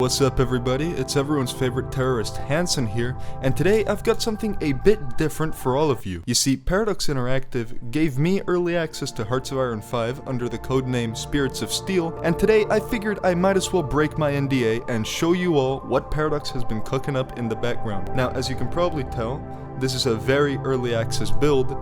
What's up everybody, it's everyone's favorite terrorist Hansen here, and today I've got something a bit different for all of you. You see, Paradox Interactive gave me early access to Hearts of Iron 5 under the codename Spirits of Steel, and today I figured I might as well break my NDA and show you all what Paradox has been cooking up in the background. Now, as you can probably tell, this is a very early access build.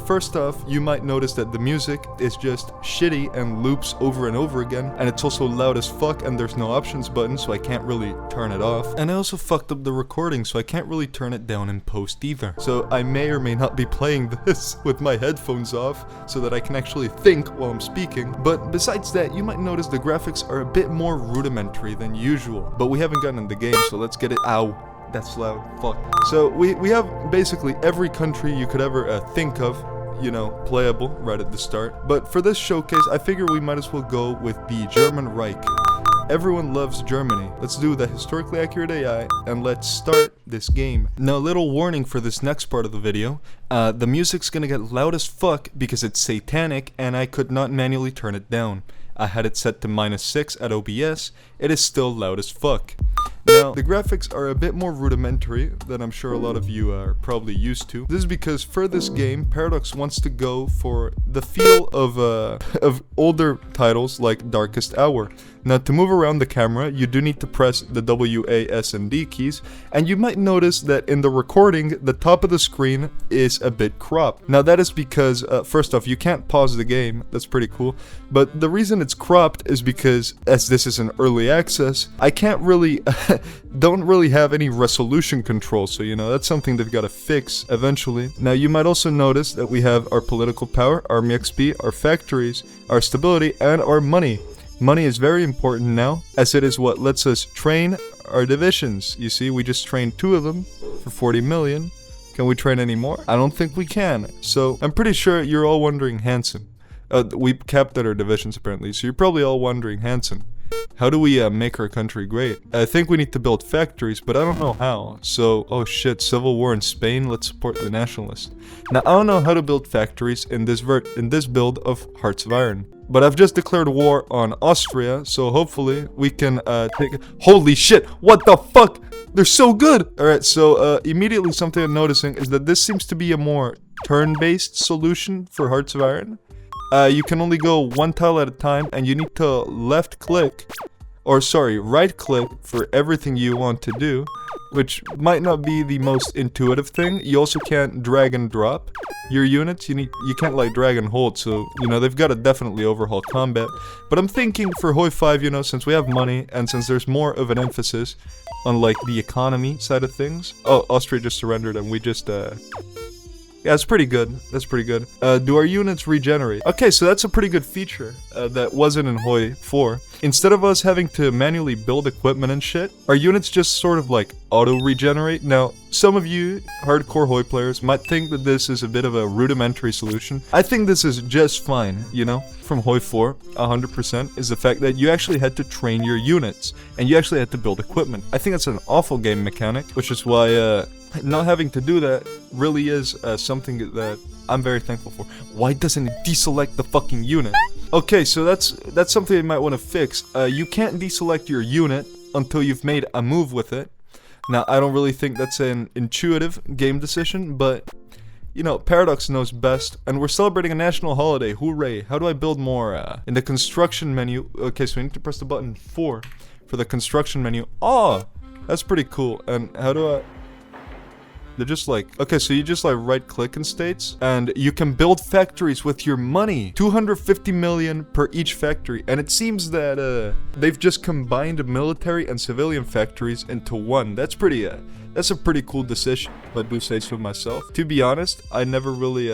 First off, you might notice that the music is just shitty and loops over and over again, and it's also loud as fuck and there's no options button, so I can't really turn it off. And I also fucked up the recording, so I can't really turn it down in post either. So I may or may not be playing this with my headphones off so that I can actually think while I'm speaking. But besides that, you might notice the graphics are a bit more rudimentary than usual. But we haven't gotten in the game, so let's get it. Ow. That's loud. Fuck. So we have basically every country you could ever think of, you know, playable right at the start. But for this showcase, I figure we might as well go with the German Reich. Everyone loves Germany. Let's do the historically accurate AI and let's start this game. Now, a little warning for this next part of the video. The music's gonna get loud as fuck because it's satanic and I could not manually turn it down. I had it set to -6 at OBS. It is still loud as fuck. Now, the graphics are a bit more rudimentary than I'm sure a lot of you are probably used to. This is because for this game, Paradox wants to go for the feel of older titles like Darkest Hour. Now, to move around the camera, you do need to press the W, A, S, and D keys, and you might notice that in the recording, the top of the screen is a bit cropped. Now, that is because, first off, you can't pause the game. That's pretty cool. But the reason it's cropped is because, as this is an early access, I can't really, don't really have any resolution control, so, you know, that's something they've got to fix eventually. Now, you might also notice that we have our political power, Army XP, our factories, our stability, and our money. Money is very important now, as it is what lets us train our divisions. You see, we just trained 2 of them for 40 million. Can we train any more? I don't think we can. So, I'm pretty sure you're all wondering, Hansen. We capped at our divisions apparently, so you're probably all wondering, Hansen, how do we make our country great? I think we need to build factories, but I don't know how. So, oh shit, civil war in Spain, let's support the nationalists. Now, I don't know how to build factories in this build of Hearts of Iron. But I've just declared war on Austria, so hopefully we can take... Holy shit, what the fuck? They're so good! Alright, so immediately something I'm noticing is that this seems to be a more turn-based solution for Hearts of Iron. You can only go 1 tile at a time, and you need to right click for everything you want to do, which might not be the most intuitive thing. You also can't drag and drop your units. You can't like drag and hold, so, you know, they've got to definitely overhaul combat. But I'm thinking for Hoi 5, you know, since we have money, and since there's more of an emphasis on, like, the economy side of things. Oh, Austria just surrendered, and we just, yeah, it's pretty good. That's pretty good. Do our units regenerate? Okay, so that's a pretty good feature that wasn't in Hoi 4. Instead of us having to manually build equipment and shit, our units just sort of like auto-regenerate. Now, some of you hardcore Hoi players might think that this is a bit of a rudimentary solution. I think this is just fine, you know? From Hoi 4, 100%, is the fact that you actually had to train your units, and you actually had to build equipment. I think that's an awful game mechanic, which is why, not having to do that really is something that I'm very thankful for. Why doesn't it deselect the fucking unit? Okay, so that's something you might want to fix. You can't deselect your unit until you've made a move with it. Now, I don't really think that's an intuitive game decision, but, you know, Paradox knows best, and we're celebrating a national holiday. Hooray! How do I build more? In the construction menu, okay, so we need to press the button 4 for the construction menu. Oh, that's pretty cool. And how do I... They're just like, okay, so you just like right click in states and you can build factories with your money. 250 million per each factory. And it seems that they've just combined military and civilian factories into one. That's a pretty cool decision, if I do say so myself. To be honest, I never really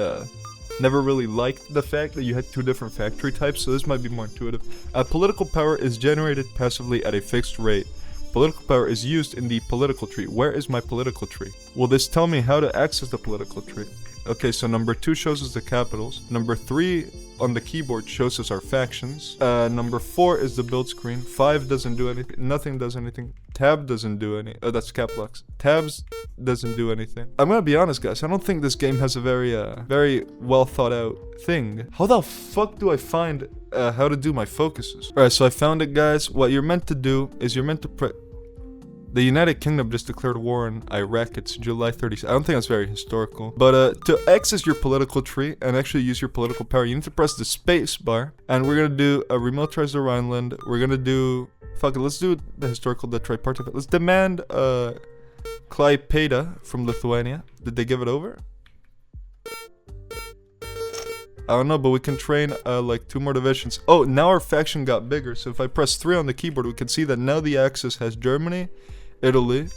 liked the fact that you had 2 different factory types, so this might be more intuitive. Political power is generated passively at a fixed rate. Political power is used in the political tree. Where is my political tree? Will this tell me how to access the political tree? Okay, so number 2 shows us the capitals. Number 3 on the keyboard shows us our factions. Number 4 is the build screen. 5 doesn't do anything. Nothing does anything. Tab doesn't do any. Oh, that's cap locks. Tabs doesn't do anything. I'm gonna be honest, guys. I don't think this game has a very well thought out thing. How the fuck do I find how to do my focuses? Alright, so I found it, guys. What you're meant to do is you're meant to The United Kingdom just declared war on Iraq. It's July 30th. I don't think that's very historical. But to access your political tree and actually use your political power, you need to press the space bar. And we're gonna do a remilitarize the Rhineland. We're gonna do... Fuck it, let's do the historical, the tripartite. Let's demand Klaipėda from Lithuania. Did they give it over? I don't know, but we can train like 2 more divisions. Oh, now our faction got bigger. So if I press 3 on the keyboard, we can see that now the axis has Germany, Italy,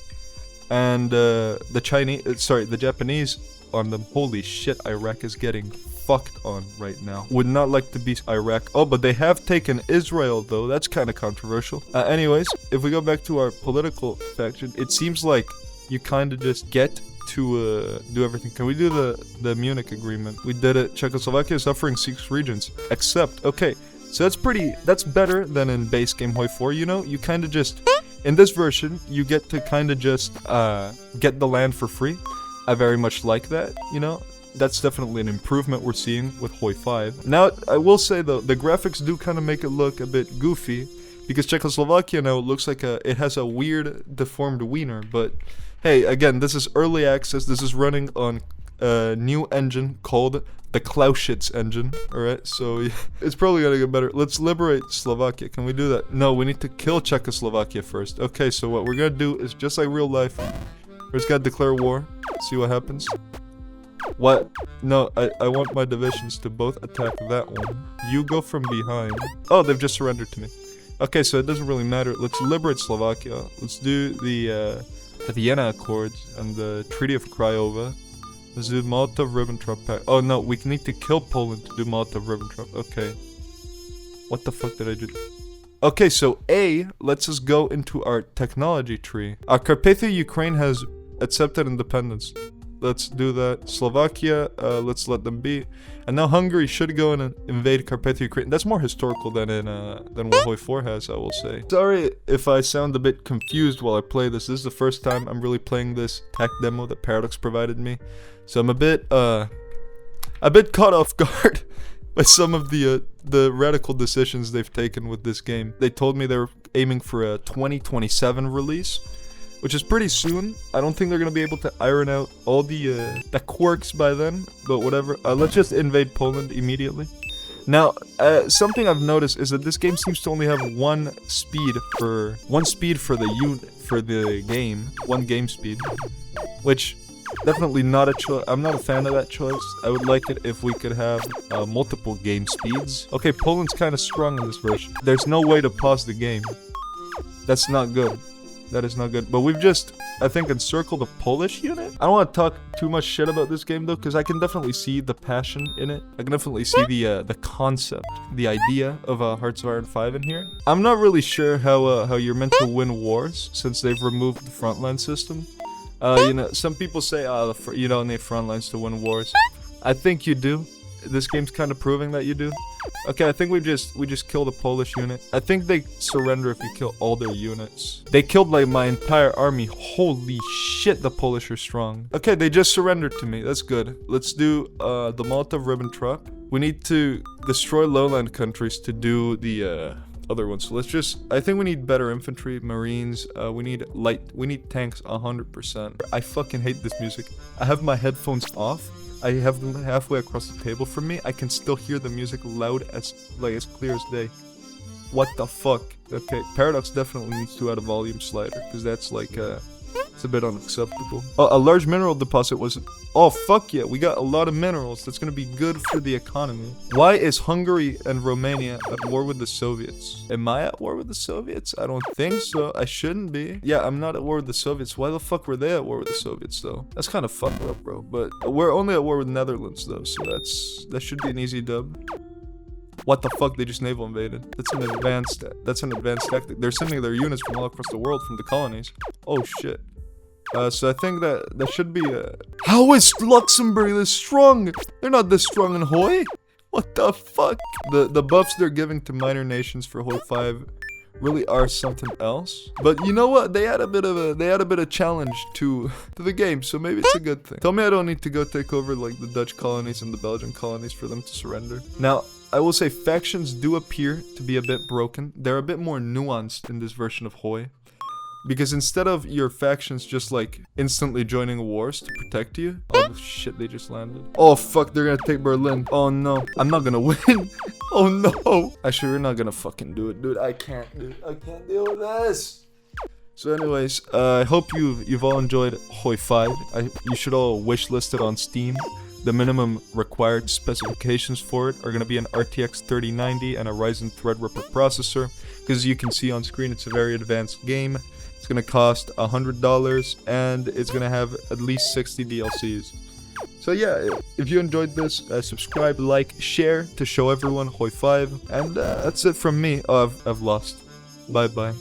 and the Japanese on them. Holy shit, Iraq is getting fucked on right now. Would not like to be Iraq. Oh, but they have taken Israel though. That's kind of controversial. Anyways, if we go back to our political faction, it seems like you kind of just get to do everything. Can we do the Munich agreement? We did it. Czechoslovakia is offering 6 regions. Except, okay, so that's better than in base game Hoi 4, you know? You kind of just, in this version, you get to kind of just get the land for free. I very much like that, you know? That's definitely an improvement we're seeing with Hoi 5. Now, I will say though, the graphics do kind of make it look a bit goofy, because Czechoslovakia now looks like it has a weird deformed wiener, but hey, again, this is early access. This is running on a new engine called the Clausewitz engine. Alright, so yeah, it's probably gonna get better. Let's liberate Slovakia. Can we do that? No, we need to kill Czechoslovakia first. Okay, so what we're gonna do is just like real life. We're just gonna declare war. See what happens. What? No, I want my divisions to both attack that one. You go from behind. Oh, they've just surrendered to me. Okay, so it doesn't really matter. Let's liberate Slovakia. Let's do the Vienna Accords and the Treaty of Craiova. Let's do Molotov-Ribbentrop Pact. Oh no, we need to kill Poland to do Molotov-Ribbentrop. Okay. What the fuck did I do? Okay, so A lets us go into our technology tree. Carpathia Ukraine has accepted independence. Let's do that. Slovakia, let's let them be. And now Hungary should go and invade Carpathia Ukraine. That's more historical than what Hoi 4 has, I will say. Sorry if I sound a bit confused while I play this. This is the first time I'm really playing this tech demo that Paradox provided me. So I'm a bit caught off guard by some of the radical decisions they've taken with this game. They told me they were aiming for a 2027 release, which is pretty soon. I don't think they're gonna be able to iron out all the quirks by then, but whatever. Let's just invade Poland immediately. Now, something I've noticed is that this game seems to only have one speed for the game, one game speed, which definitely not a choice. I'm not a fan of that choice. I would like it if we could have multiple game speeds. Okay, Poland's kind of strong in this version. There's no way to pause the game. That's not good. That is not good. But we've just, I think, encircled a Polish unit. I don't want to talk too much shit about this game though, because I can definitely see the passion in it. I can definitely see the concept, the idea of Hearts of Iron 5 in here. I'm not really sure how you're meant to win wars since they've removed the frontline system. You know, some people say, you don't need front lines to win wars. I think you do. This game's kind of proving that you do. Okay, I think we just killed a Polish unit. I think they surrender if you kill all their units. They killed like my entire army. Holy shit, the Polish are strong. Okay, they just surrendered to me. That's good. Let's do the Molotov-Ribbentrop. We need to destroy lowland countries to do the other ones. So let's just, I think we need better infantry, marines, we need tanks 100%. I fucking hate this music. I have my headphones off. I have them halfway across the table from me. I can still hear the music loud as clear as day. What the fuck? Okay, Paradox definitely needs to add a volume slider, because that's like, it's a bit unacceptable. Oh, a large mineral deposit was, oh fuck yeah, we got a lot of minerals. That's gonna be good for the economy. Why is Hungary and Romania at war with the Soviets? Am I at war with the Soviets? I don't think so. I shouldn't be. Yeah, I'm not at war with the Soviets. Why the fuck were they at war with the Soviets though? That's kind of fucked up, bro. But we're only at war with Netherlands though, so that should be an easy dub. What the fuck? They just naval invaded. That's an advanced tactic. They're sending their units from all across the world from the colonies. Oh shit. So I think that should be How is Luxembourg this strong? They're not this strong in Hoi. What the fuck? The buffs they're giving to minor nations for Hoi 5 really are something else. But you know what? They had a bit of challenge to the game, so maybe it's a good thing. Tell me I don't need to go take over like the Dutch colonies and the Belgian colonies for them to surrender. Now, I will say factions do appear to be a bit broken. They're a bit more nuanced in this version of Hoi. Because instead of your factions just like instantly joining wars to protect you. Oh shit, they just landed. Oh fuck, they're gonna take Berlin. Oh no, I'm not gonna win. Oh no. Actually, we're not gonna fucking do it, dude. I can't, dude. I can't deal with this. So anyways, I hope you've all enjoyed Hoi 5. You should all wishlist it on Steam. The minimum required specifications for it are going to be an RTX 3090 and a Ryzen Threadripper processor. Because you can see on screen, it's a very advanced game. It's going to cost $100 and it's going to have at least 60 DLCs. So yeah, if you enjoyed this, subscribe, like, share to show everyone Hoi 5. And that's it from me. Oh, I've lost. Bye bye.